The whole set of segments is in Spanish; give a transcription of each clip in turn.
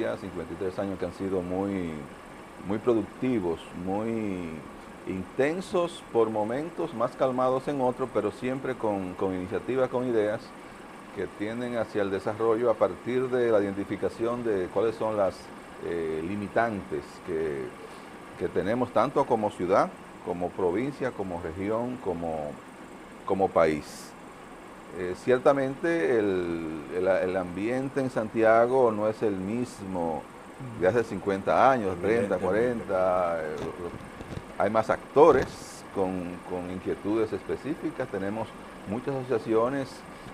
experiencia, 53 años que han sido muy productivos, muy intensos por momentos, más calmados en otros, pero siempre con iniciativas, con ideas que tienden hacia el desarrollo a partir de la identificación de cuáles son las limitantes que tenemos tanto como ciudad, como provincia, como región, como país. Ciertamente el ambiente en Santiago no es el mismo de hace 50 años, 30, 40. Hay más actores con inquietudes específicas. Tenemos muchas asociaciones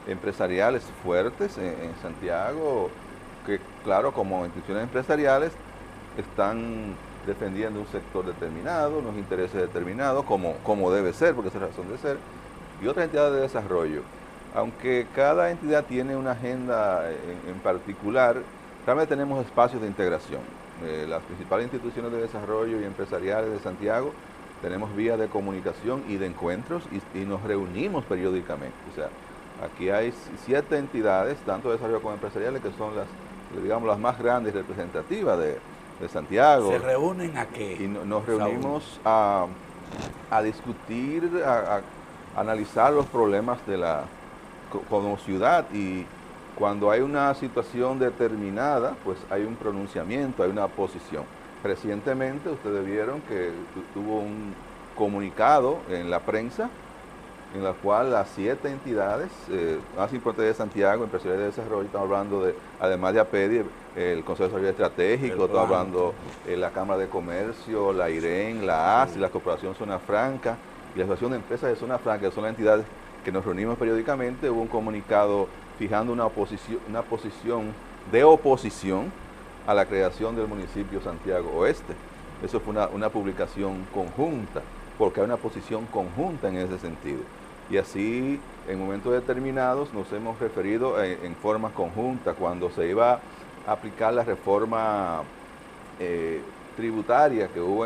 empresariales fuertes en Santiago que, claro, como instituciones empresariales están defendiendo un sector determinado, unos intereses determinados, como debe ser, porque es la razón de ser, y otras entidades de desarrollo. Aunque cada entidad tiene una agenda en particular, realmente tenemos espacios de integración. Las principales instituciones de desarrollo y empresariales de Santiago tenemos vías de comunicación y de encuentros y nos reunimos periódicamente. O sea, aquí hay 7 entidades, tanto de desarrollo como empresariales, que son las más grandes y representativas de Santiago. ¿Se reúnen a qué? Y nos reunimos a discutir, a analizar los problemas como ciudad, y cuando hay una situación determinada, pues hay un pronunciamiento, hay una posición. Recientemente ustedes vieron que tuvo un comunicado en la prensa en la cual las 7 entidades más importantes de Santiago, empresariales de desarrollo, estamos hablando de, además de APEDI, el Consejo de Desarrollo Estratégico, estamos hablando de la Cámara de Comercio, la IREN, la ASI, la Corporación Zona Franca y la Asociación de Empresas de Zona Franca, que son las entidades que nos reunimos periódicamente. Hubo un comunicado fijando una posición de oposición a la creación del municipio Santiago Oeste. Eso fue una publicación conjunta, porque hay una posición conjunta en ese sentido. Y así, en momentos determinados, nos hemos referido en forma conjunta. Cuando se iba a aplicar la reforma tributaria que hubo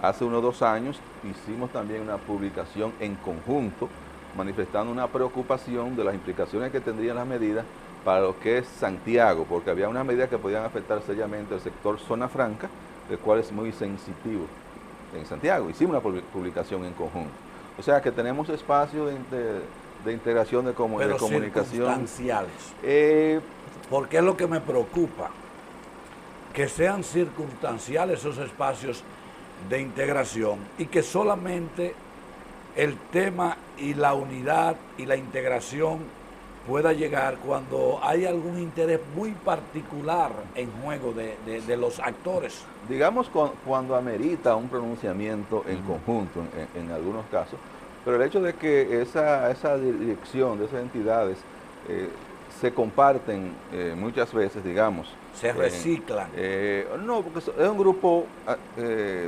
hace unos 2 años, hicimos también una publicación en conjunto, manifestando una preocupación de las implicaciones que tendrían las medidas para lo que es Santiago, porque había unas medidas que podían afectar seriamente el sector Zona Franca, el cual es muy sensitivo en Santiago. Hicimos una publicación en conjunto. O sea que tenemos espacios de integración de comunicación. Circunstanciales. Porque es lo que me preocupa, que sean circunstanciales esos espacios de integración y que solamente el tema y la unidad y la integración pueda llegar cuando hay algún interés muy particular en juego de los actores. Digamos cuando amerita un pronunciamiento en conjunto, en algunos casos, pero el hecho de que esa dirección de esas entidades se comparten muchas veces, digamos. Se reciclan. No, porque es un grupo,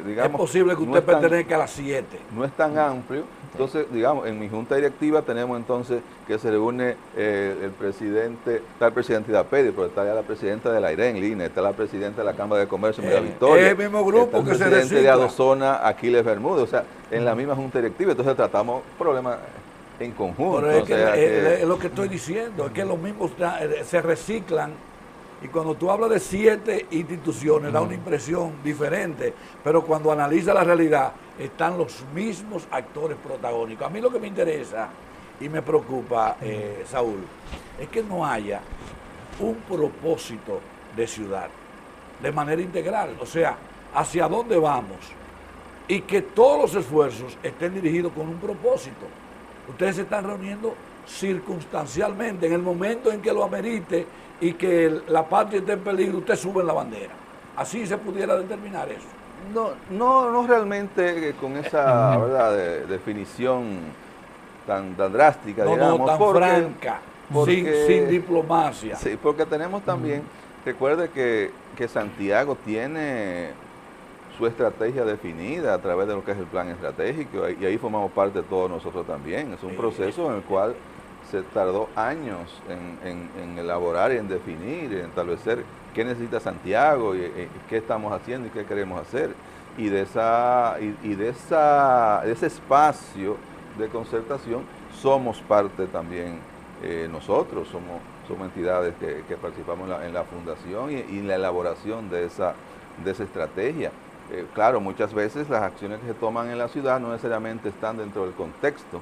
digamos. Es posible que usted pertenezca a las 7. No es tan amplio. Entonces, digamos, en mi junta directiva tenemos entonces que se reúne el presidente, está el presidente de APEDI, pero está ya la presidenta de la IREN, Lina, está la presidenta de la Cámara de Comercio, María Victoria. Es el mismo grupo está que se recicla. El presidente de Adozona, Aquiles Bermúdez, o sea, en la misma junta directiva. Entonces tratamos problemas en conjunto. Pero es lo que estoy diciendo, es que los mismos se reciclan. Y cuando tú hablas de 7 instituciones, da una impresión diferente, pero cuando analiza la realidad, están los mismos actores protagónicos. A mí lo que me interesa y me preocupa, Saúl, es que no haya un propósito de ciudad de manera integral, o sea, hacia dónde vamos, y que todos los esfuerzos estén dirigidos con un propósito. Ustedes se están reuniendo circunstancialmente, en el momento en que lo amerite y que la patria esté en peligro, usted sube en la bandera. Así se pudiera determinar eso. No realmente con esa ¿verdad? Definición tan drástica, digamos. No, tan franca, sin diplomacia. Sí, porque tenemos también, recuerde que Santiago tiene su estrategia definida a través de lo que es el plan estratégico, y ahí formamos parte de todos nosotros también. Es un proceso en el cual se tardó años en elaborar y en definir, en establecer qué necesita Santiago y qué estamos haciendo y qué queremos hacer. Y de ese espacio de concertación somos parte también nosotros, somos entidades que participamos en la fundación y en la elaboración de esa estrategia. Claro, muchas veces las acciones que se toman en la ciudad no necesariamente están dentro del contexto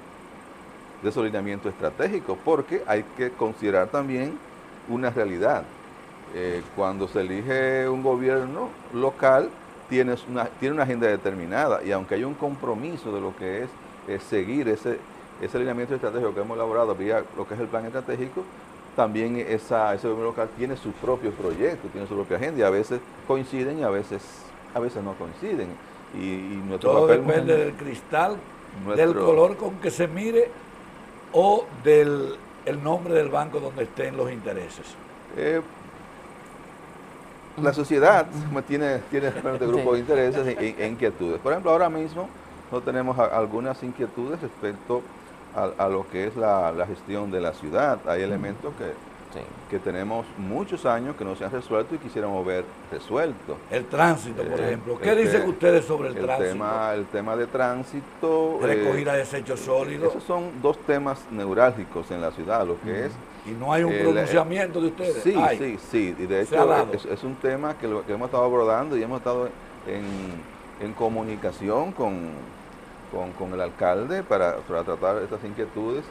de ese alineamiento estratégico, porque hay que considerar también una realidad. Cuando se elige un gobierno local, tiene una agenda determinada, y aunque hay un compromiso de lo que es seguir ese alineamiento estratégico que hemos elaborado vía lo que es el plan estratégico, también ese gobierno local tiene su propio proyecto, tiene su propia agenda, y a veces coinciden y a veces no coinciden. Y nuestro todo papel, depende del cristal, del color con que se mire o del el nombre del banco donde estén los intereses. La sociedad tiene diferentes grupos de intereses e inquietudes. Por ejemplo, ahora mismo no tenemos algunas inquietudes respecto a lo que es la gestión de la ciudad. Hay elementos que tenemos muchos años que no se han resuelto y quisiéramos ver resueltos. El tránsito, por ejemplo. ¿Qué dicen ustedes sobre el tránsito? El tema de tránsito. Recogida de desechos sólidos. Esos son dos temas neurálgicos en la ciudad, lo que es. ¿Y no hay un pronunciamiento de ustedes? Sí. Y de hecho es un tema que hemos estado abordando y hemos estado en comunicación con el alcalde para tratar estas inquietudes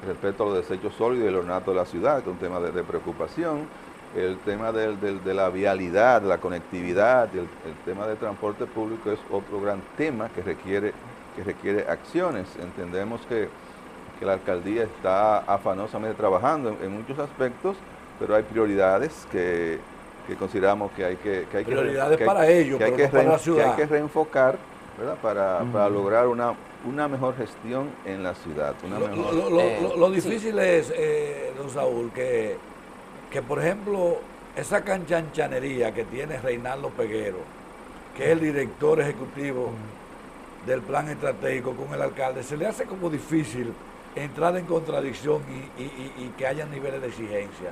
respecto a los desechos sólidos y el ornato de la ciudad, que es un tema de preocupación. El tema de la vialidad, de la conectividad, el tema del transporte público es otro gran tema que requiere acciones. Entendemos que la alcaldía está afanosamente trabajando en muchos aspectos, pero hay prioridades que consideramos que hay que prioridades para ellos, pero no para la ciudad. Que hay que reenfocar, ¿verdad? Para lograr una mejor gestión en la ciudad. Lo difícil es, don Saúl, que por ejemplo, esa canchanchanería que tiene Reinaldo Peguero, que es el director ejecutivo del plan estratégico con el alcalde, se le hace como difícil entrar en contradicción y que haya niveles de exigencia.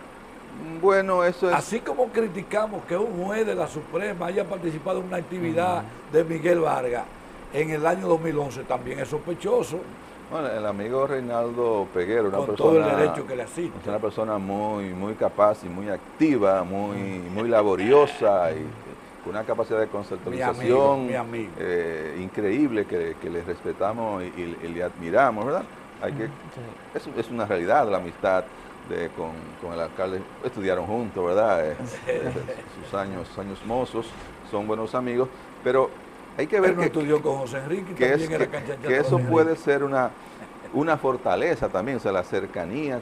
Bueno, eso es... Así como criticamos que un juez de la Suprema haya participado en una actividad de Miguel Vargas en el año 2011, también es sospechoso. Bueno, el amigo Reinaldo Peguero, todo el derecho que le asiste. Es una persona muy capaz y muy activa, muy laboriosa y con una capacidad de conceptualización increíble que le respetamos y le admiramos, ¿verdad? Es una realidad la amistad con el alcalde. Estudiaron juntos, ¿verdad? Sus años mozos, son buenos amigos, pero hay que ver que estudió con José Enrique, que eso puede ser una fortaleza también, o sea, la cercanía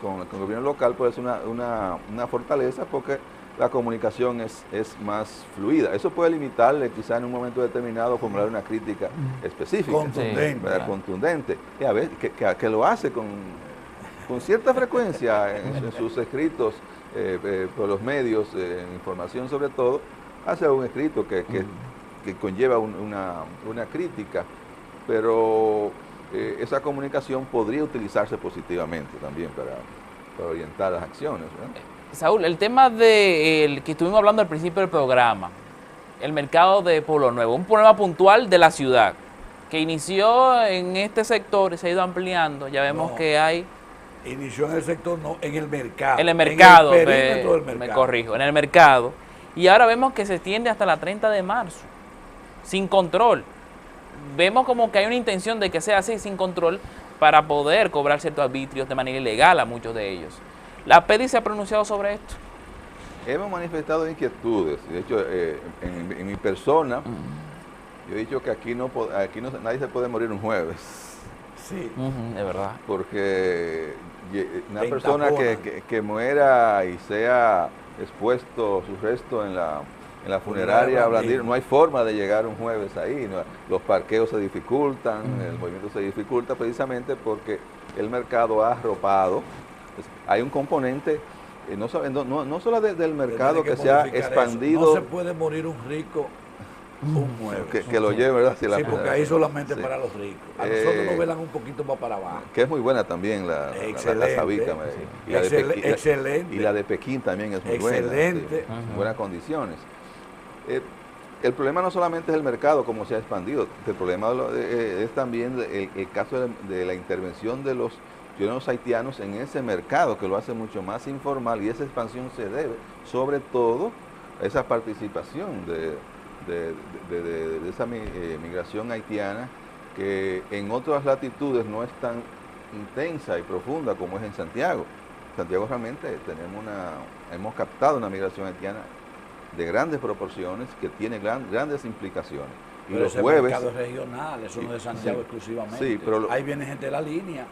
con el gobierno local puede ser una fortaleza porque la comunicación es más fluida. Eso puede limitarle quizá en un momento determinado formular una crítica específica, contundente, y a veces que lo hace con cierta frecuencia en sus escritos por los medios, en información sobre todo, hace un escrito que conlleva una crítica, pero esa comunicación podría utilizarse positivamente también para orientar las acciones, ¿verdad? Saúl, el tema que estuvimos hablando al principio del programa, el mercado de Pueblo Nuevo, un problema puntual de la ciudad, que inició en este sector y se ha ido ampliando, ya vemos que hay... Inició en el sector, no, en el mercado. En el mercado, en el perímetro del mercado. Me corrijo, en el mercado. Y ahora vemos que se extiende hasta la 30 de marzo, sin control. Vemos como que hay una intención de que sea así, sin control, para poder cobrar ciertos arbitrios de manera ilegal a muchos de ellos. ¿La PEDI se ha pronunciado sobre esto? Hemos manifestado inquietudes. De hecho, en mi persona, yo he dicho que aquí nadie se puede morir un jueves. Sí, es verdad. Porque una persona que muera y sea expuesto su resto en la funeraria, no hay forma de llegar un jueves ahí. Los parqueos se dificultan, el movimiento se dificulta precisamente porque el mercado ha arropado. Hay un componente, no solo del mercado que se ha expandido. No se puede morir un rico un jueves. Que lo lleve, ¿verdad? Sí, porque ahí solamente para los ricos. A nosotros nos velan un poquito más para abajo. Que es muy buena también la sabica. Excelente. Y la de Pekín también es muy buena. Excelente. Buenas condiciones. El problema no solamente es el mercado, como se ha expandido. El problema es también el caso de la intervención de los ciudadanos haitianos en ese mercado, que lo hace mucho más informal, y esa expansión se debe sobre todo a esa participación de esa migración haitiana, que en otras latitudes no es tan intensa y profunda como es en Santiago. Santiago realmente hemos captado una migración haitiana de grandes proporciones que tiene grandes implicaciones. Y pero los ese jueves... mercado es regional, eso no es de Santiago exclusivamente. Sí, pero ahí viene gente de la línea.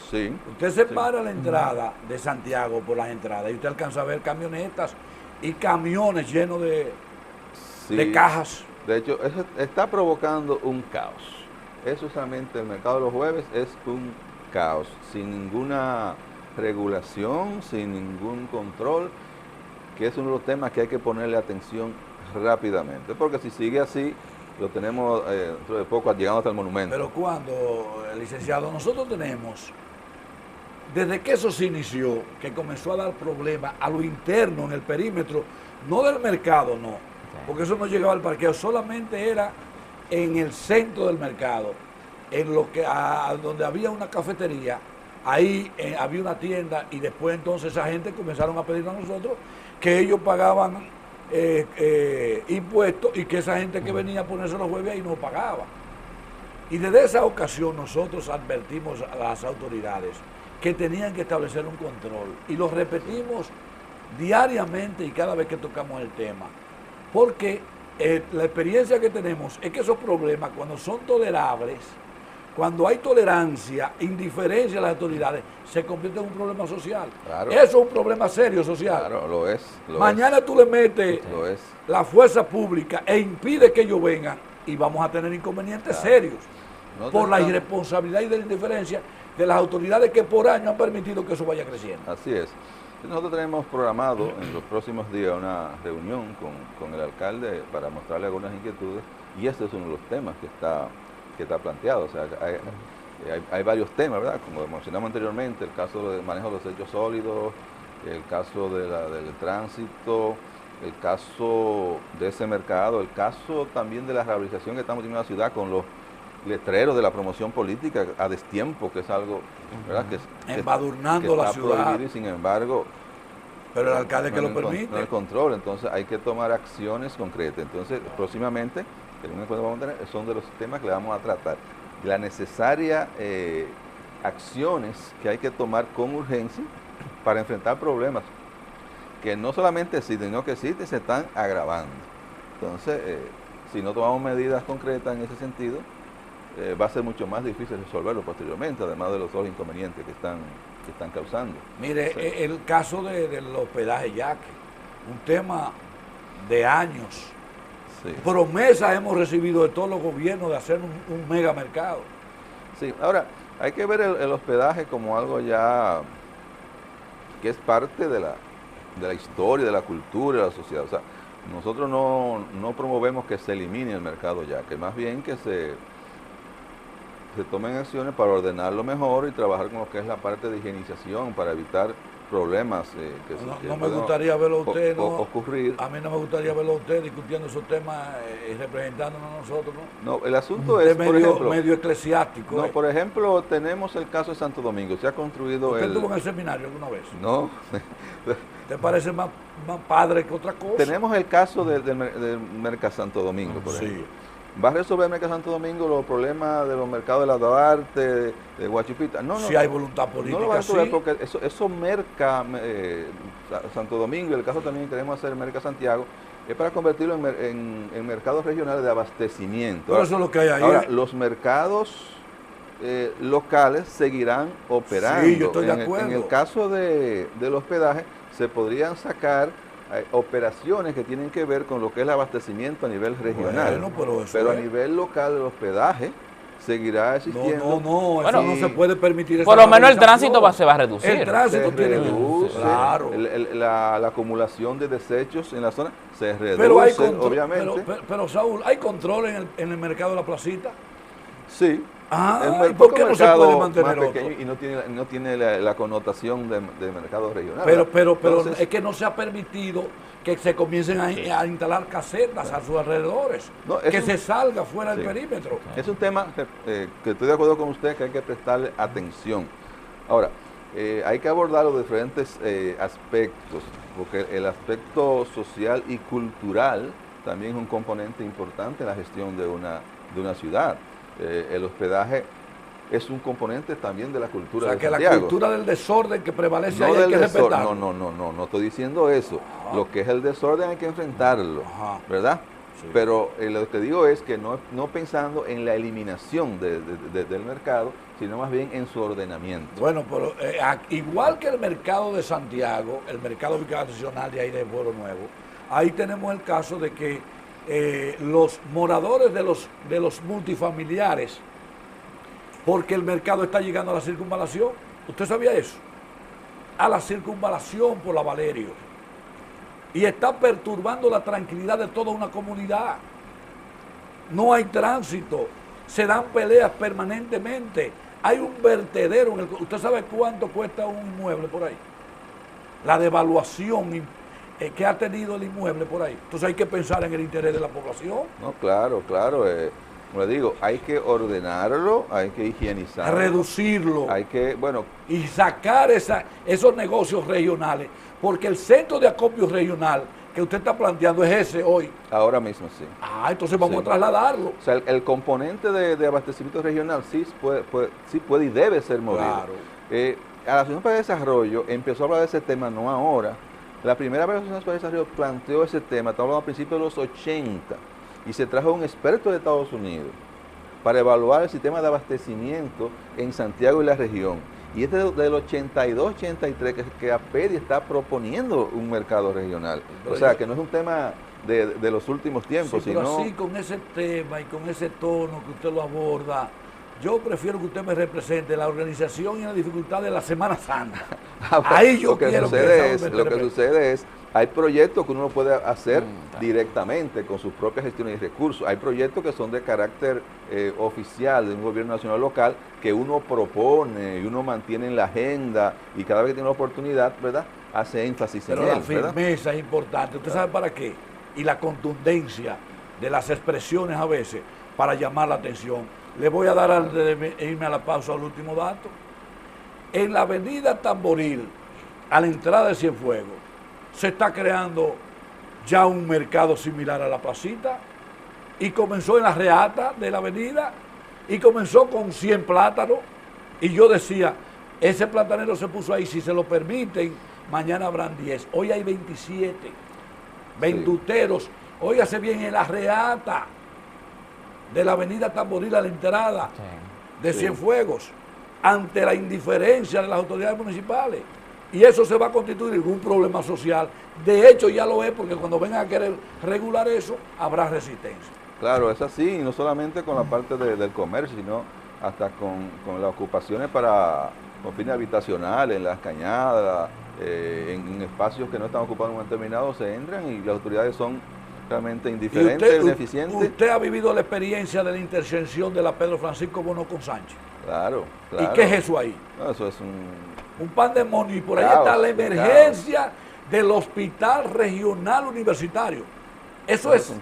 Sí. Usted se para a la entrada de Santiago por las entradas y usted alcanza a ver camionetas y camiones llenos de cajas. De hecho, eso está provocando un caos. Eso solamente el mercado de los jueves es un caos, sin ninguna regulación, sin ningún control, que es uno de los temas que hay que ponerle atención rápidamente, porque si sigue así, lo tenemos dentro de poco llegando hasta el monumento. Pero cuando, licenciado, nosotros tenemos, desde que eso se inició, que comenzó a dar problemas a lo interno en el perímetro, no del mercado, no, porque eso no llegaba al parqueo, solamente era en el centro del mercado, en lo que donde había una cafetería, ahí había una tienda, y después entonces esa gente comenzaron a pedir a nosotros que ellos pagaban impuestos y que esa gente que venía a ponerse los jueves ahí no pagaba. Y desde esa ocasión nosotros advertimos a las autoridades que tenían que establecer un control, y lo repetimos diariamente y cada vez que tocamos el tema, porque la experiencia que tenemos es que esos problemas, cuando son tolerables, cuando hay tolerancia, indiferencia a las autoridades, se convierte en un problema social. Claro. Eso es un problema serio social. Claro, lo es. Mañana tú le metes la fuerza pública e impide que ellos vengan, y vamos a tener inconvenientes serios por la irresponsabilidad y de la indiferencia de las autoridades que por años han permitido que eso vaya creciendo. Así es. Nosotros tenemos programado en los próximos días una reunión con el alcalde para mostrarle algunas inquietudes, y este es uno de los temas que está planteado. O sea, hay varios temas, ¿verdad? Como mencionamos anteriormente, el caso del manejo de los desechos sólidos, el caso del tránsito, el caso de ese mercado, el caso también de la rehabilitación que estamos teniendo en la ciudad con los letreros de la promoción política a destiempo, que es algo, ¿verdad?, que embadurnando la ciudad. Prohibido, y sin embargo, pero el alcalde que lo permite. No el control, entonces hay que tomar acciones concretas. Entonces, próximamente, el único que vamos a tener son de los temas que le vamos a tratar. La necesaria acciones que hay que tomar con urgencia para enfrentar problemas que no solamente existen, sino que existen y se están agravando. Entonces, si no tomamos medidas concretas en ese sentido, va a ser mucho más difícil resolverlo posteriormente, además de los otros inconvenientes que están causando. Mire, sí, el caso del hospedaje Yaque, un tema de años. Sí. Promesas hemos recibido de todos los gobiernos de hacer un mega mercado. Sí, ahora, hay que ver el hospedaje como algo ya que es parte de la historia, de la cultura, de la sociedad. O sea, nosotros no promovemos que se elimine el mercado Yaque, más bien que se tomen acciones para ordenarlo mejor y trabajar con lo que es la parte de higienización para evitar problemas que no me gustaría verlo a usted ocurrir. A mí no me gustaría verlo a usted discutiendo esos temas y representándonos a nosotros, ¿no? No, el asunto es, por ejemplo, medio eclesiástico. No, por ejemplo, tenemos el caso de Santo Domingo. Se ha construido ¿Usted estuvo en el seminario alguna vez? No. ¿Te parece más padre que otra cosa? Tenemos el caso del Merca Santo Domingo, por ejemplo. ¿Va a resolver el Merca Santo Domingo los problemas de los mercados de la Duarte, de Guachupita? No. Si hay voluntad política, no lo va a resolver, porque eso Merca Santo Domingo, y el caso también queremos hacer Merca Santiago, es para convertirlo en mercados regionales de abastecimiento. Pero eso es lo que hay ahí. Ahora, los mercados locales seguirán operando. Sí, yo estoy de acuerdo. En el caso del hospedaje, se podrían sacar operaciones que tienen que ver con lo que es el abastecimiento a nivel regional. Bueno, pero a nivel local el hospedaje seguirá existiendo. No, bueno, no se puede permitir. Por lo menos el tránsito se va a reducir. El tránsito se reduce, claro. La acumulación de desechos en la zona se reduce, obviamente. Pero Saúl, ¿hay control en el mercado de la placita? Sí. ¿Y por qué no se puede mantener más pequeño y no tiene la connotación de mercado regional? Pero entonces, es que no se ha permitido que se comiencen a instalar casetas a sus alrededores, que se salga fuera del perímetro. Es un tema que estoy de acuerdo con usted, que hay que prestarle atención, Ahora, hay que abordarlo de diferentes aspectos, porque el aspecto social y cultural también es un componente importante en la gestión de una ciudad. El hospedaje es un componente también de la cultura de Santiago. O sea, que la cultura del desorden que prevalece ahí No hay que respetarlo. No estoy diciendo eso. Lo que es el desorden hay que enfrentarlo, ¿verdad? Sí. Pero lo que digo es que no pensando en la eliminación del mercado, sino más bien en su ordenamiento. Bueno, pero igual que el mercado de Santiago, el mercado habitacional de ahí de Pueblo Nuevo, ahí tenemos el caso de que los moradores de los multifamiliares, porque el mercado está llegando a la circunvalación, ¿usted sabía eso? A la circunvalación por la Valerio. Y está perturbando la tranquilidad de toda una comunidad. No hay tránsito, se dan peleas permanentemente. Hay un vertedero. ¿Usted sabe cuánto cuesta un inmueble por ahí? La devaluación que ha tenido el inmueble por ahí. Entonces hay que pensar en el interés de la población. No, claro. Como le digo, hay que ordenarlo, hay que higienizarlo. Reducirlo. Hay que, y sacar esos negocios regionales. Porque el centro de acopio regional que usted está planteando es ese hoy. Ahora mismo sí. Entonces vamos a trasladarlo. O sea, el componente de abastecimiento regional sí puede y debe ser movido. Claro. A la Asociación para el Desarrollo empezó a hablar de ese tema, no ahora. La primera vez que la Asociación para el Desarrollo planteó ese tema, estamos hablando a principios de los 80, y se trajo un experto de Estados Unidos para evaluar el sistema de abastecimiento en Santiago y la región. Y es del 82-83 que APEDI está proponiendo un mercado regional. O sea, que no es un tema de los últimos tiempos, sí, pero sino... así, con ese tema y con ese tono que usted lo aborda, yo prefiero que usted me represente la organización y la dificultad de la Semana Santa. Ahí yo quiero Lo que sucede es, hay proyectos que uno lo puede hacer directamente con sus propias gestiones y recursos. Hay proyectos que son de carácter oficial de un gobierno nacional local que uno propone y uno mantiene en la agenda y cada vez que tiene la oportunidad, ¿verdad?, hace énfasis en él. Pero la firmeza es importante. ¿Usted sabe para qué? Y la contundencia de las expresiones a veces para llamar la atención. Le voy a dar, antes de irme a la pausa, el último dato. En la avenida Tamboril, a la entrada de Cienfuegos, se está creando ya un mercado similar a la placita y comenzó en la reata de la avenida y comenzó con 100 plátanos y yo decía, ese platanero se puso ahí, si se lo permiten, mañana habrán 10, hoy hay 27 venduteros, óigase bien, en la reata de la avenida Tamboril a la entrada de Cienfuegos, ante la indiferencia de las autoridades municipales. Y eso se va a constituir en un problema social. De hecho, ya lo es, porque cuando vengan a querer regular eso, habrá resistencia. Claro, es así, y no solamente con la parte del comercio, sino hasta con las ocupaciones con fines habitacionales, en las cañadas, en espacios que no están ocupados en un momento determinado, se entran y las autoridades son realmente indiferentes, ineficientes. Usted ha vivido la experiencia de la intersección de la Pedro Francisco Bono con Sánchez. Claro. ¿Y qué es eso ahí? No, eso es un pandemonio, y por ahí está la emergencia del Hospital Regional Universitario. Eso es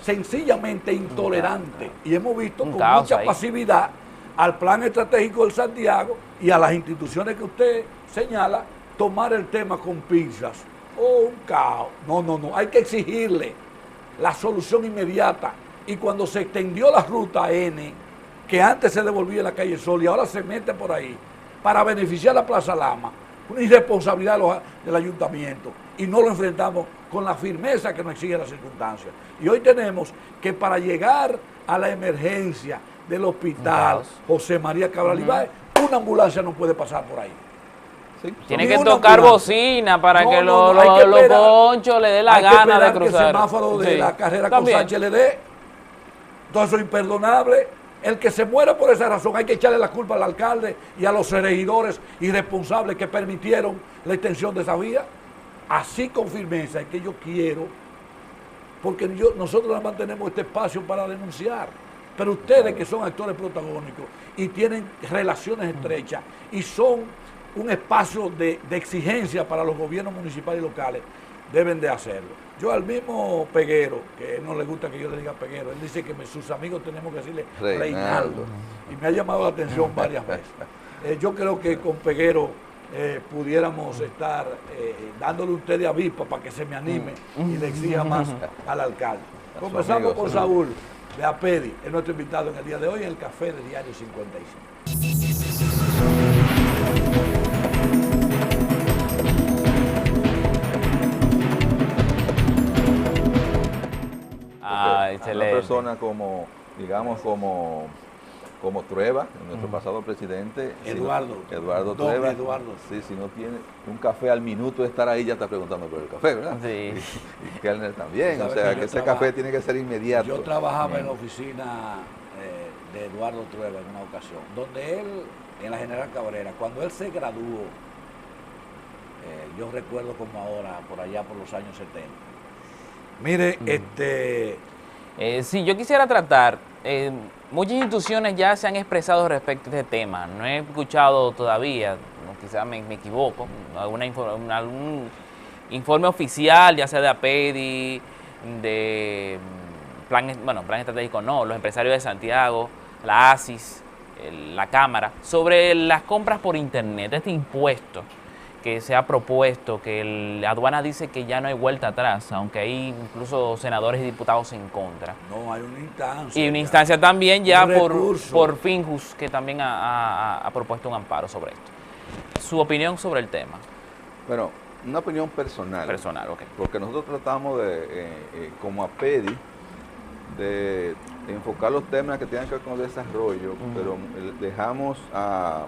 sencillamente intolerante. Y hemos visto con mucha pasividad al plan estratégico del Santiago y a las instituciones que usted señala tomar el tema con pinzas. Un caos. No. Hay que exigirle la solución inmediata. Y cuando se extendió la ruta N, que antes se devolvía en la calle Sol y ahora se mete por ahí, para beneficiar a la Plaza Lama, una irresponsabilidad del ayuntamiento, y no lo enfrentamos con la firmeza que nos exige las circunstancias. Y hoy tenemos que para llegar a la emergencia del hospital José María Cabral Ibáez, una ambulancia no puede pasar por ahí. Sí. Tiene que tocar bocina para que los ponchos le dé la gana de cruzar. Que el semáforo de la carrera con Sánchez le dé. Entonces eso es imperdonable. El que se muera por esa razón hay que echarle la culpa al alcalde y a los regidores irresponsables que permitieron la extensión de esa vía. Así con firmeza es que yo quiero, porque nosotros nada más tenemos este espacio para denunciar, pero ustedes que son actores protagónicos y tienen relaciones estrechas y son un espacio de exigencia para los gobiernos municipales y locales, deben de hacerlo. Yo al mismo Peguero, que no le gusta que yo le diga Peguero, él dice que sus amigos tenemos que decirle Reinaldo. Y me ha llamado la atención varias veces. Yo creo que con Peguero pudiéramos estar dándole un té de avispa para que se me anime y le exija más al alcalde. Conversamos con Saúl de APEDI, es nuestro invitado en el día de hoy en el Café de Diario 55. Excelente. Una persona como, digamos, como Trueba, nuestro pasado presidente. Eduardo Trueba. Eduardo. Sí, si no tiene un café al minuto de estar ahí, ya está preguntando por el café, ¿verdad? Sí. Y Kellner también, o sea, que ese café tiene que ser inmediato. Yo trabajaba en la oficina de Eduardo Trueba en una ocasión, donde él, en la General Cabrera, cuando él se graduó, yo recuerdo como ahora, por allá por los años 70. Mire, sí, yo quisiera tratar, muchas instituciones ya se han expresado respecto a este tema, no he escuchado todavía, quizás me equivoco, algún informe oficial, ya sea de APEDI, de plan estratégico no, los empresarios de Santiago, la ASIS, la Cámara, sobre las compras por internet, este impuesto que se ha propuesto, que la aduana dice que ya no hay vuelta atrás, aunque hay incluso senadores y diputados en contra. No, hay una instancia. Y una instancia también ya por Finjus, que también ha propuesto un amparo sobre esto. Su opinión sobre el tema. Bueno, una opinión personal. Personal, ok. Porque nosotros tratamos de, como APEDI, de enfocar los temas que tienen que ver con el desarrollo, pero dejamos a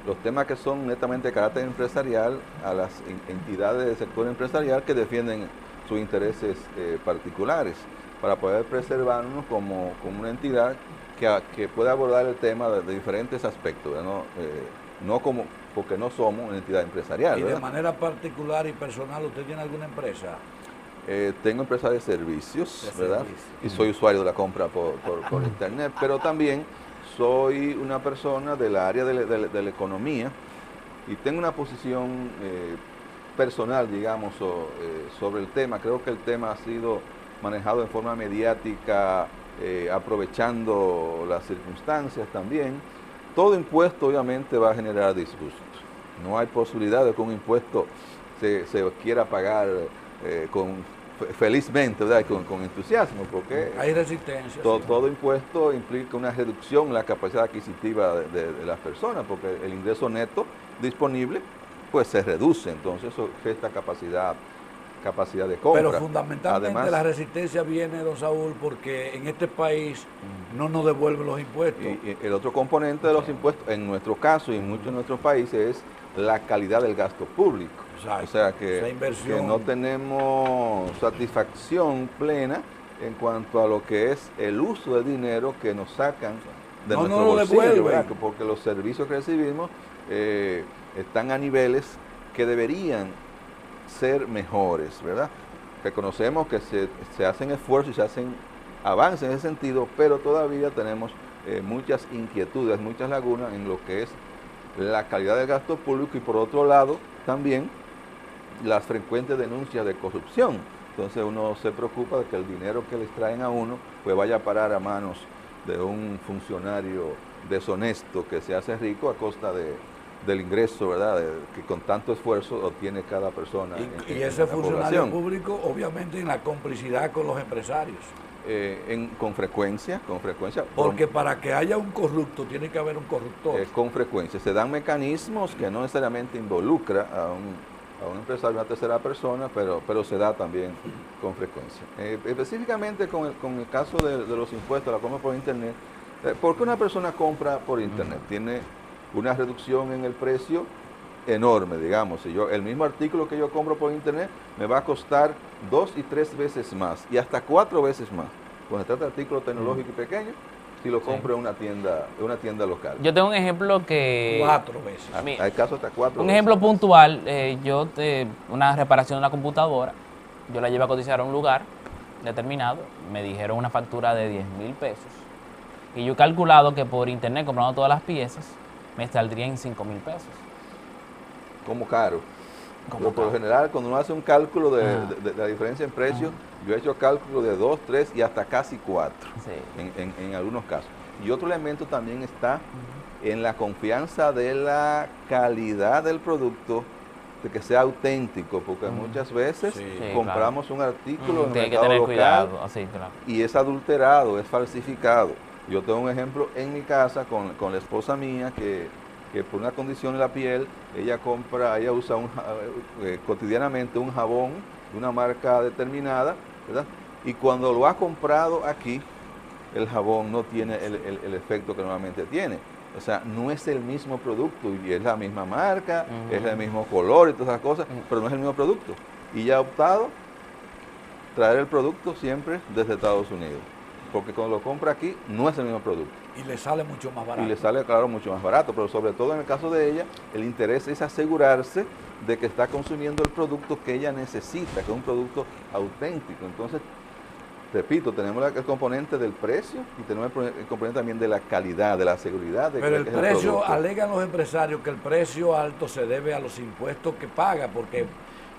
los temas que son netamente de carácter empresarial a las entidades del sector empresarial que defienden sus intereses particulares, para poder preservarnos como una entidad que pueda abordar el tema de diferentes aspectos, no como porque no somos una entidad empresarial. Y ¿verdad? de manera particular y personal, ¿usted tiene alguna empresa? Tengo empresa de servicios, ¿verdad? Y soy usuario de la compra por internet, pero también soy una persona del área de la economía y tengo una posición personal, digamos, sobre el tema. Creo que el tema ha sido manejado en forma mediática, aprovechando las circunstancias también. Todo impuesto obviamente va a generar disgustos. No hay posibilidad de que un impuesto se quiera pagar felizmente, ¿verdad? Con entusiasmo, porque hay resistencia. Todo impuesto implica una reducción en la capacidad adquisitiva de las personas, porque el ingreso neto disponible pues se reduce, entonces eso gesta capacidad de compra. Pero fundamentalmente además, la resistencia viene, don Saúl, porque en este país no nos devuelven los impuestos. Y el otro componente de los impuestos, en nuestro caso y en muchos de nuestros países, es la calidad del gasto público. Exacto. O sea que no tenemos satisfacción plena en cuanto a lo que es el uso del dinero que nos sacan de nuestro bolsillo, ¿verdad? Porque los servicios que recibimos están a niveles que deberían ser mejores, ¿verdad? Reconocemos que se hacen esfuerzos y se hacen avances en ese sentido, pero todavía tenemos muchas inquietudes, muchas lagunas en lo que es la calidad del gasto público y por otro lado también las frecuentes denuncias de corrupción. Entonces uno se preocupa de que el dinero que les traen a uno pues vaya a parar a manos de un funcionario deshonesto que se hace rico a costa del ingreso, ¿verdad? Que con tanto esfuerzo obtiene cada persona. Y ese funcionario público, obviamente, en la complicidad con los empresarios. Con frecuencia. Porque para que haya un corrupto, tiene que haber un corruptor. Con frecuencia. Se dan mecanismos que no necesariamente involucra a un empresario, una tercera persona, pero se da también con frecuencia. Específicamente con el caso de los impuestos, la compra por internet, ¿por qué una persona compra por internet? Tiene una reducción en el precio enorme, digamos. Si el mismo artículo que yo compro por internet me va a costar 2 y 3 veces más y hasta 4 veces más. Cuando se trata de artículos tecnológicos y pequeños, si lo compro en una tienda local. Yo tengo un ejemplo que... 4 veces. Hay casos hasta 4 veces. Un ejemplo puntual, una reparación de una computadora, yo la llevé a cotizar a un lugar determinado, me dijeron una factura de 10,000 pesos. Y yo he calculado que por internet, comprando todas las piezas, me saldría en 5,000 pesos. Como caro. Pero por lo general, cuando uno hace un cálculo de la diferencia en precios, yo he hecho cálculo de 2, 3 y hasta casi 4 en algunos casos. Y otro elemento también está en la confianza de la calidad del producto, de que sea auténtico, porque muchas veces Sí, compramos un artículo en el Tiene que mercado tener local cuidado, así, claro. y es adulterado, es falsificado. Yo tengo un ejemplo en mi casa con la esposa mía que por una condición en la piel, ella usa cotidianamente un jabón de una marca determinada, ¿verdad? Y cuando lo ha comprado aquí, el jabón no tiene el efecto que normalmente tiene. O sea, no es el mismo producto y es la misma marca, es el mismo color y todas esas cosas, pero no es el mismo producto. Y ella ha optado traer el producto siempre desde Estados Unidos, porque cuando lo compra aquí no es el mismo producto. Y le sale mucho más barato. Y le sale, claro, mucho más barato, pero sobre todo en el caso de ella, el interés es asegurarse de que está consumiendo el producto que ella necesita, que es un producto auténtico. Entonces, repito, tenemos el componente del precio y tenemos el componente también de la calidad, de la seguridad. Pero el que precio, producto. alegan los empresarios que el precio alto se debe a los impuestos que paga, porque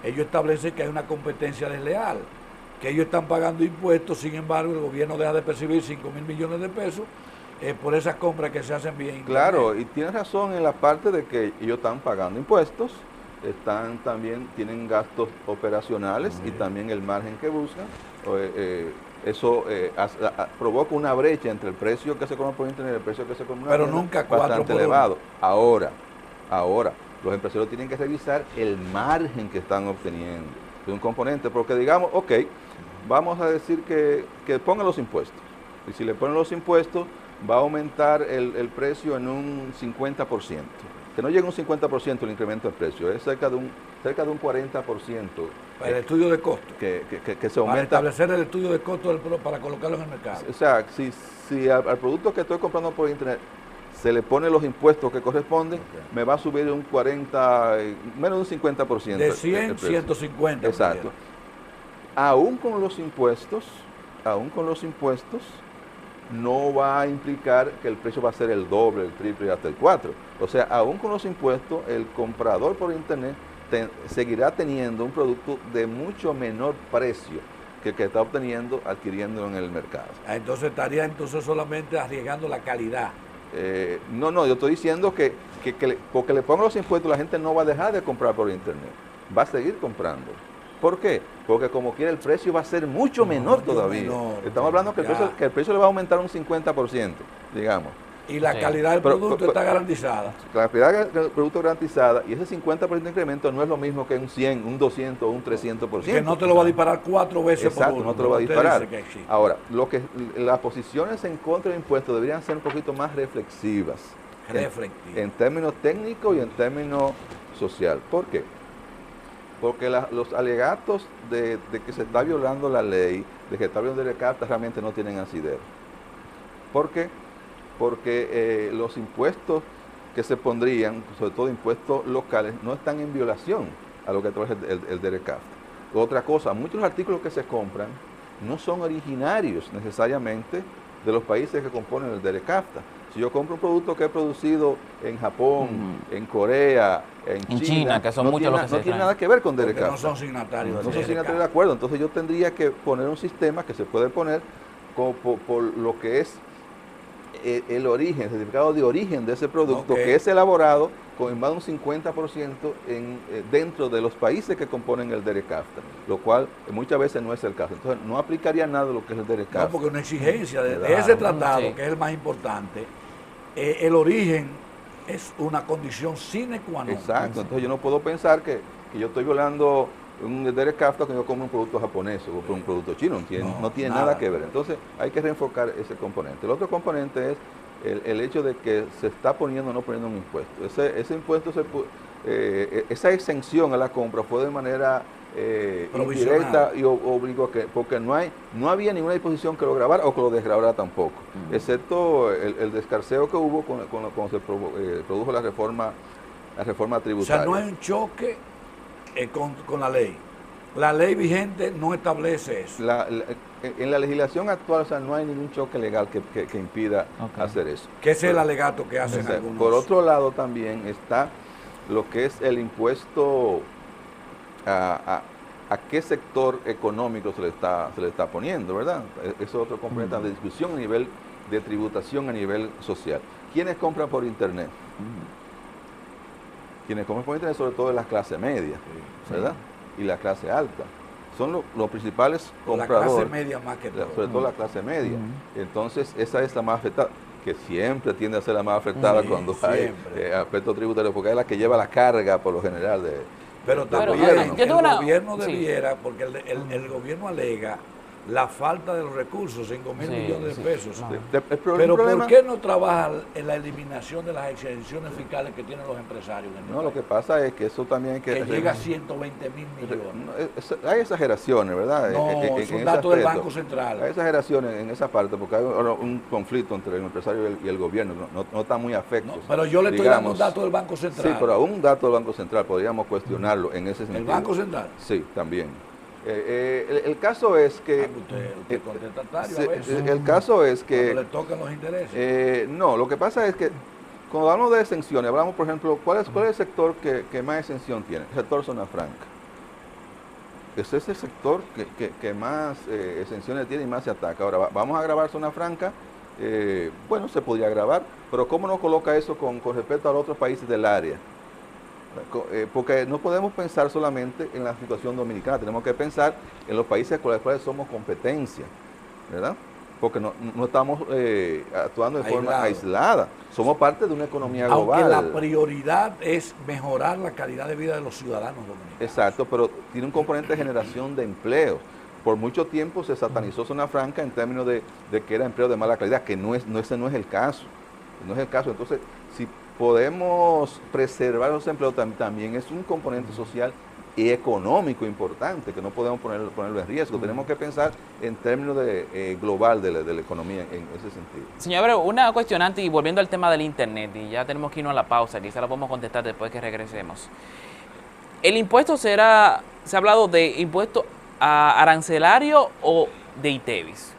ellos establecen que hay una competencia desleal, que ellos están pagando impuestos, sin embargo el gobierno deja de percibir 5.000 millones de pesos por esas compras que se hacen bien. Claro, y tienes razón en la parte de que ellos están pagando impuestos, tienen gastos operacionales y también el margen que buscan. Eso provoca una brecha entre el precio que se compra por internet y el precio que se compra pero nunca 4 bastante por 1. elevado. Ahora, los empresarios tienen que revisar el margen que están obteniendo de un componente, porque digamos, ok, vamos a decir que pongan los impuestos, y si le ponen los impuestos, va a aumentar el precio en un 50%, que no llega a un 50% el incremento del precio, es cerca de un 40%. El estudio de costo. Que se Para aumenta. establecer el estudio de costo para colocarlo en el mercado. O sea, si al producto que estoy comprando por internet se le pone los impuestos que corresponden, me va a subir un 40, menos de un 50%. De 100, 150. Exacto. Aún con los impuestos, no va a implicar que el precio va a ser el doble, el triple y hasta el 4. O sea, aún con los impuestos, el comprador por internet seguirá teniendo un producto de mucho menor precio que está obteniendo, adquiriéndolo en el mercado. Entonces estaría solamente arriesgando la calidad. No, yo estoy diciendo que porque le pongan los impuestos, la gente no va a dejar de comprar por internet, va a seguir comprando. ¿Por qué? Porque como quiera el precio va a ser mucho menor todavía. Estamos hablando que el precio le va a aumentar un 50%, digamos. Y la calidad del producto está garantizada. La calidad del producto garantizada, y ese 50% de incremento no es lo mismo que un 100, un 200 o un 300%. Que no te lo va a disparar 4 veces. Exacto, por uno. no te lo va a disparar. Ahora, las posiciones en contra del impuesto deberían ser un poquito más reflexivas. En términos técnicos y en términos social. ¿Por qué? Porque los alegatos de que se está violando la ley, de que está violando el DERECAFTA, realmente no tienen asidero. ¿Por qué? Porque los impuestos que se pondrían, sobre todo impuestos locales, no están en violación a lo que establece el DERECAFTA. Otra cosa, muchos de los artículos que se compran no son originarios necesariamente de los países que componen el DERECAFTA. Si yo compro un producto que es producido en Japón, en Corea, en China, que son muchos los que no tiene nada que ver con DERECAFTA. No son signatarios. No son signatarios de acuerdo. Entonces yo tendría que poner un sistema que se puede poner como por lo que es el origen, el certificado de origen de ese producto, que es elaborado con más de un 50% dentro de los países que componen el DERECAFTA, lo cual muchas veces no es el caso. Entonces no aplicaría nada de lo que es el DERECAFTA. No, porque una exigencia de ese tratado, que es el más importante, el origen es una condición sine qua non. Exacto, entonces yo no puedo pensar que yo estoy violando un DERECAFTA que yo como un producto japonés o un producto chino, no tiene nada que ver. Entonces hay que reenfocar ese componente. El otro componente es el hecho de que se está poniendo o no poniendo un impuesto. Ese impuesto, esa exención a la compra fue de manera indirecta y obligó porque no había ninguna disposición que lo grabara o que lo desgrabara tampoco, excepto el descarceo que hubo cuando se produjo la reforma tributaria. O sea, no hay un choque con la ley. La ley vigente no establece eso. En la legislación actual, o sea, no hay ningún choque legal que impida hacer eso. Que ese es el alegato que hacen algunos. Por otro lado también está lo que es el impuesto a qué sector económico se le está poniendo, ¿verdad? Eso es otro componente de discusión a nivel de tributación a nivel social. ¿quiénes compran por internet? Quienes compran por internet, sobre todo de la clase media, ¿verdad? Y la clase alta. Son los principales compradores. La clase media más que todo. Sobre todo la clase media. Entonces, esa es la más afectada, que siempre tiende a ser la más afectada cuando hay aspectos tributarios, porque es la que lleva la carga, por lo general, Pero también el gobierno debiera, porque el gobierno alega la falta de los recursos, 5.000 millones de pesos. Pero ¿por qué no trabaja en la eliminación de las exenciones fiscales que tienen los empresarios? No, lo que pasa es que eso también hay que llega a 120.000 millones. Hay exageraciones, ¿verdad? No, es un dato del Banco Central. Hay exageraciones en esa parte, porque hay un conflicto entre el empresario y el gobierno, no están muy afectos. No, pero yo le estoy dando un dato del Banco Central. Sí, pero aún un dato del Banco Central podríamos cuestionarlo en ese sentido. ¿El Banco Central? Sí, también. El caso es que usted contestatario a veces. el caso es que cuando le tocan los intereses. no, lo que pasa es que cuando hablamos de exenciones, hablamos, por ejemplo, ¿cuál es el sector que más exención tiene? El sector zona franca. Ese es el sector que más exenciones tiene y más se ataca. Ahora, vamos a grabar zona franca. Bueno, se podría grabar, pero ¿cómo nos coloca eso con respecto a los otros países del área? Porque no podemos pensar solamente en la situación dominicana, tenemos que pensar en los países con los cuales somos competencia, ¿verdad? Porque no estamos actuando de forma aislada, somos parte de una economía global. Aunque la prioridad es mejorar la calidad de vida de los ciudadanos dominicanos. Exacto, pero tiene un componente de generación de empleo. Por mucho tiempo se satanizó zona franca en términos de que era empleo de mala calidad, que ese no es el caso. No es el caso. Entonces, si podemos preservar los empleos, también es un componente social y económico importante que no podemos ponerlo en riesgo. Tenemos que pensar en términos global de la economía en ese sentido. Señor Abreu, una cuestionante y volviendo al tema del internet, y ya tenemos que irnos a la pausa, quizá la podemos contestar después que regresemos. ¿El impuesto se ha hablado de impuesto arancelario o de ITEVIS?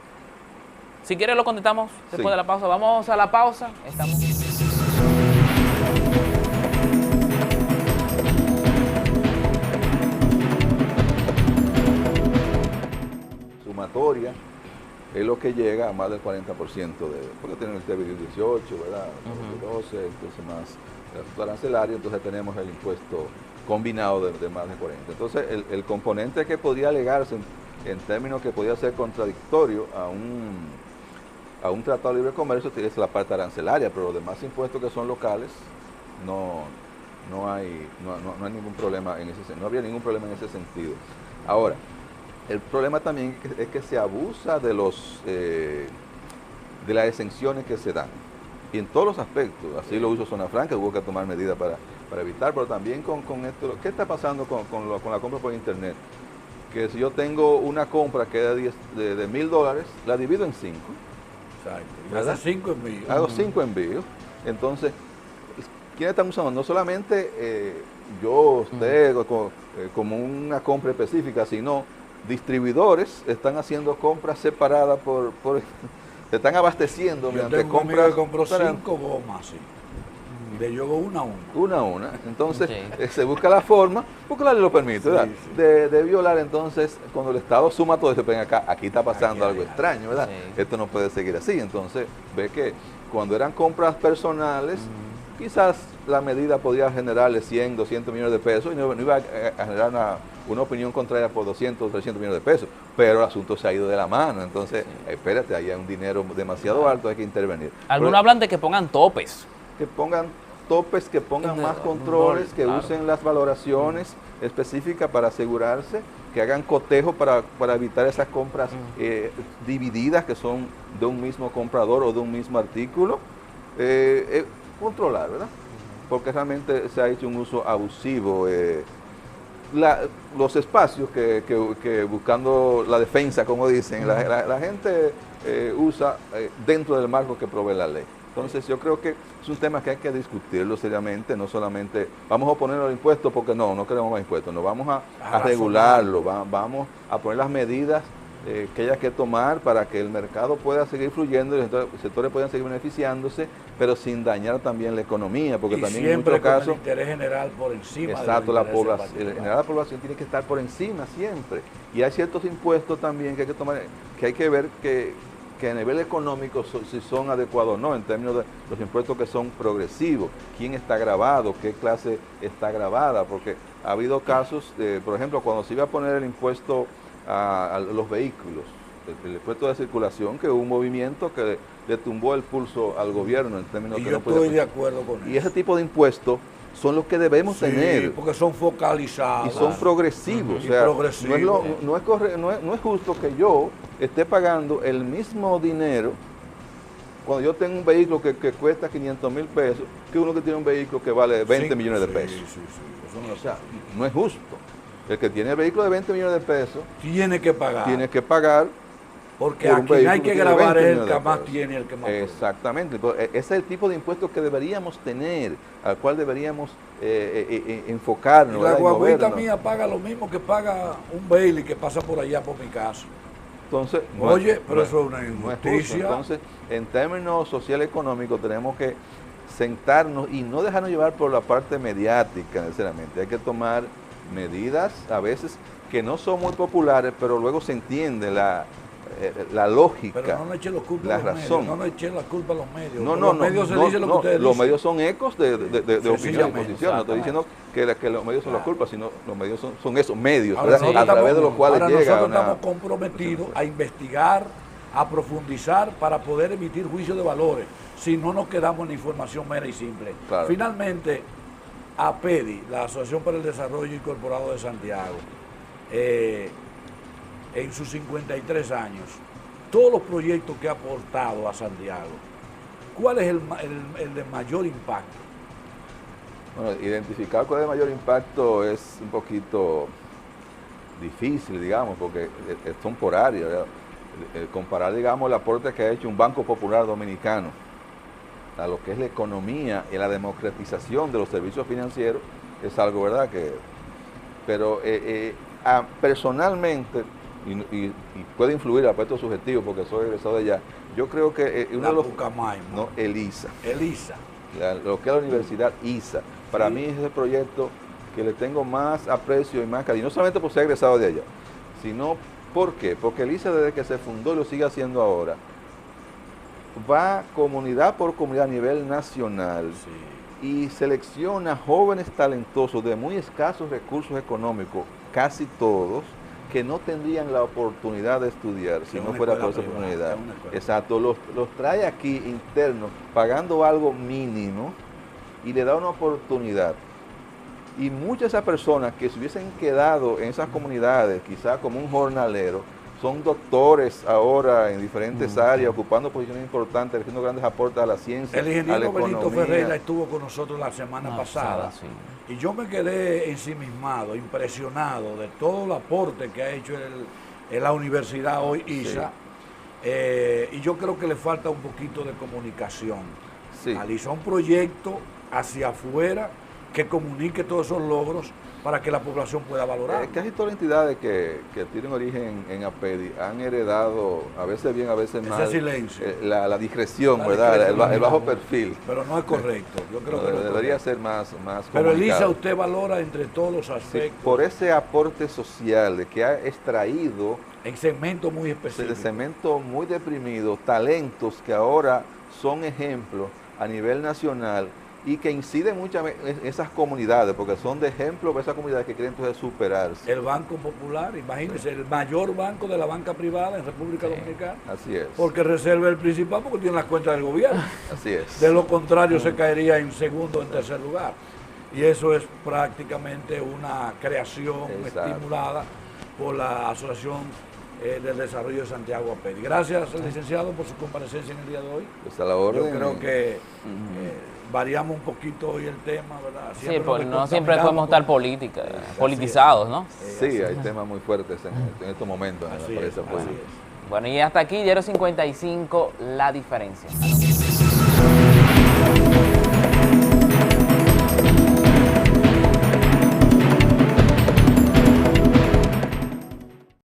Si quiere lo contestamos después de la pausa. Vamos a la pausa. Estamos... Sumatoria es lo que llega a más del 40% porque tienen el ITEVIS 18, ¿verdad? 12, entonces más el arancelario, entonces tenemos el impuesto combinado de más de 40. Entonces el componente que podría alegarse en términos que podría ser contradictorio a un tratado de libre comercio es la parte arancelaria, pero los demás impuestos que son locales no hay ningún problema en ese sentido, no habría ningún problema en ese sentido. Ahora, el problema también es que se abusa de las exenciones que se dan, y en todos los aspectos. Así lo hizo Zona Franca, hubo que tomar medidas para evitar, pero también con esto. ¿Qué está pasando con la compra por internet? Que si yo tengo una compra que es de $1,000, la divido en 5. Exacto. Hago 5 envíos. Hago 5 envíos. Entonces, ¿quiénes están usando? No solamente usted, como una compra específica, sino distribuidores están haciendo compras separadas se están abasteciendo mediante compras. Yo compró 5 gomas, sí. De yo una a una. Entonces, se busca la forma, porque la ley lo permite, ¿verdad? Sí. De violar. Entonces, cuando el Estado suma todo eso, ven acá, aquí está pasando algo extraño, ¿verdad? Sí. Esto no puede seguir así. Entonces, ve que cuando eran compras personales, quizás la medida podía generarle 100, 200 millones de pesos y no iba a generar una opinión contraria por 200, 300 millones de pesos, pero el asunto se ha ido de la mano. Entonces, espérate, ahí hay un dinero demasiado alto, hay que intervenir. Algunos hablan de que pongan topes. Que pongan topes, que pongan más controles, que usen las valoraciones específicas para asegurarse, que hagan cotejo para evitar esas compras divididas que son de un mismo comprador o de un mismo artículo. Controlar, ¿verdad? Porque realmente se ha hecho un uso abusivo. Los espacios que buscando la defensa, como dicen, la gente usa dentro del marco que provee la ley. Entonces yo creo que es un tema que hay que discutirlo seriamente, no solamente vamos a poner los impuestos porque no queremos más impuestos, no, vamos a regularlo, vamos a poner las medidas que haya que tomar para que el mercado pueda seguir fluyendo y los sectores puedan seguir beneficiándose, pero sin dañar también la economía, porque también en muchos casos... el interés general por encima. Exacto, la población tiene que estar por encima siempre. Y hay ciertos impuestos también que hay que tomar, que hay que ver que que a nivel económico si son adecuados o no, en términos de los impuestos que son progresivos, quién está grabado, qué clase está grabada, porque ha habido casos, por ejemplo, cuando se iba a poner el impuesto a los vehículos, el impuesto de circulación, que hubo un movimiento que le tumbó el pulso al gobierno en términos Y que yo no podía estoy de acuerdo con eso. Y ese tipo de impuestos son los que debemos tener. Porque son focalizados. Y son progresivos. Y o sea, progresivos. no es justo que yo esté pagando el mismo dinero cuando yo tengo un vehículo que cuesta 500,000 pesos que uno que tiene un vehículo que vale 20 millones de pesos. O sea, no es justo. El que tiene el vehículo de 20 millones de pesos tiene que pagar. Porque por un aquí hay vehículo que tiene grabar 20 el millones que de más pesos. tiene y el que más Exactamente. Entonces, ese es el tipo de impuestos que deberíamos tener, al cual deberíamos enfocarnos. Y la ¿verdad? Y guaguita movernos. mía paga lo mismo que paga un Bailey que pasa por allá por mi casa. Entonces, Oye, pero eso es una no justo. injusticia. Entonces, en términos social económicos tenemos que sentarnos y no dejarnos llevar por la parte mediática necesariamente. Hay que tomar medidas a veces que no son muy populares, pero luego se entiende la lógica, Pero no le eche la culpa la a los razón. medios. No le eche la culpa a los medios. No, Por no, los no, medios se no, dice lo que no, ustedes los dicen. medios son ecos de opinión y Sencillamente, posición. No estoy diciendo que los medios son la culpa, sino los medios son esos medios, Ahora, ¿verdad? A través de los cuales llega nosotros una... estamos comprometidos a investigar, a profundizar para poder emitir juicios de valores. Si no nos quedamos en la información mera y simple. Claro. Finalmente, APEDI, la Asociación para el Desarrollo Incorporado de Santiago, en sus 53 años, todos los proyectos que ha aportado a Santiago, ¿cuál es el de mayor impacto? Bueno, identificar cuál es el mayor impacto es un poquito difícil, digamos, porque son por áreas. Comparar, digamos, el aporte que ha hecho un Banco Popular Dominicano a lo que es la economía y la democratización de los servicios financieros es algo, ¿verdad? Pero personalmente, y puede influir a aspecto subjetivo porque soy egresado de allá, yo creo que uno de los... No, el ISA. Lo que es la Universidad ISA. Para mí es el proyecto que le tengo más aprecio y más cariño, no solamente por ser egresado de allá, sino ¿por qué? Porque el ISA desde que se fundó y lo sigue haciendo ahora, va comunidad por comunidad a nivel nacional y selecciona jóvenes talentosos de muy escasos recursos económicos, casi todos, que no tendrían la oportunidad de estudiar si no fuera por esa oportunidad. Exacto, los trae aquí internos pagando algo mínimo y le da una oportunidad. Y muchas de esas personas que se hubiesen quedado en esas comunidades, quizás como un jornalero, son doctores ahora en diferentes áreas, ocupando posiciones importantes, haciendo grandes aportes a la ciencia, el ingeniero Benito Ferreira estuvo con nosotros la semana pasada y yo me quedé ensimismado, impresionado de todo el aporte que ha hecho en la universidad hoy ISA, y yo creo que le falta un poquito de comunicación. Realizó un proyecto hacia afuera que comunique todos esos logros para que la población pueda valorar. Casi todas las entidades que tienen origen en APEDI han heredado, a veces bien, a veces mal, la discreción, ¿verdad? El bajo perfil. Pero no es correcto. Yo creo que debería ser más Pero el ISA usted valora entre todos los aspectos. Por ese aporte social de que ha extraído en segmentos muy específicos. De segmentos muy deprimidos, talentos que ahora son ejemplos a nivel nacional y que inciden muchas veces en esas comunidades, porque son de ejemplo para esas comunidades que quieren entonces superarse. El Banco Popular, imagínense, el mayor banco de la banca privada en República Dominicana. Así es. Porque reserva el principal porque tiene las cuentas del gobierno. Así es. De lo contrario se caería en segundo o en tercer lugar. Y eso es prácticamente una creación estimulada por la Asociación del Desarrollo de Santiago APEDI. Gracias, licenciado, por su comparecencia en el día de hoy. Pues a la orden. Yo creo que variamos un me hoy el tema, ¿verdad? Siempre pues no siempre podemos estar politizados, ¿no? Sí, hay temas muy fuertes en estos momentos. Bueno, y hasta aquí, Diario 55, La Diferencia.